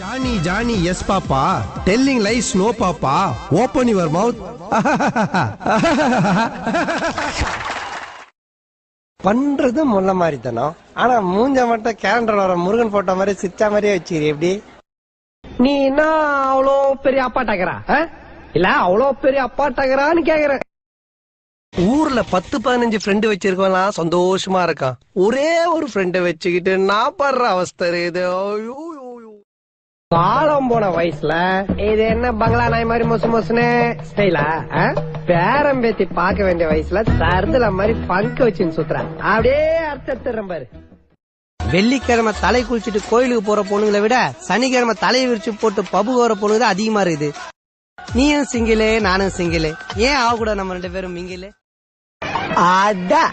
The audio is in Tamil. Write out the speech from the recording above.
Johnny, Johnny, yes, Papa. Telling lies, no, Papa. Open your mouth. பண்றது முள்ள மாதிரி தானோ, ஆனா மூஞ்ச மட்டும் கேலண்டர் வர முருகன் போட்டோ மாதிரி சிரிச்சா மாதிரியே வச்சிரு. எப்படி நீ என்ன அவ்வளோ பெரிய அப்பாட்டாக்கிறா இல்ல அவ்வளோ பெரிய அப்பாட்டாக்கிறான்னு கேக்குற. ஊர்ல 10-15 ஃப்ரெண்டு வச்சிருக்கலாம், சந்தோஷமா இருக்கான். ஒரே ஒரு ஃப்ரெண்ட வச்சுக்கிட்டு நான் படுற அவஸ்தை இது. காலம் போன வயசுல இது என்ன பங்களா நாய் மாதிரி மொசு மொசுன்னு ஸ்டைலா, பேரம் பேத்தி பாக்க வேண்டிய வயசுல சர்துல மாதிரி பங்கு வச்சுன்னு சுத்துறான். அப்படியே அர்த்தம் பாரு. வெள்ளிக்கிழமை தலை குளிச்சுட்டு கோயிலுக்கு போற பொண்ணுங்களை விட சனிக்கிழமை தலையை விரிச்சு போட்டு பபு போற பொண்ணுங்க தான் அதிகமா இருக்குது. நீயும் சிங்கிளே நானும் சிங்கிளே, ஏன் ஆக கூட நம்ம 2 பேரும் மிங்கிலே? அடா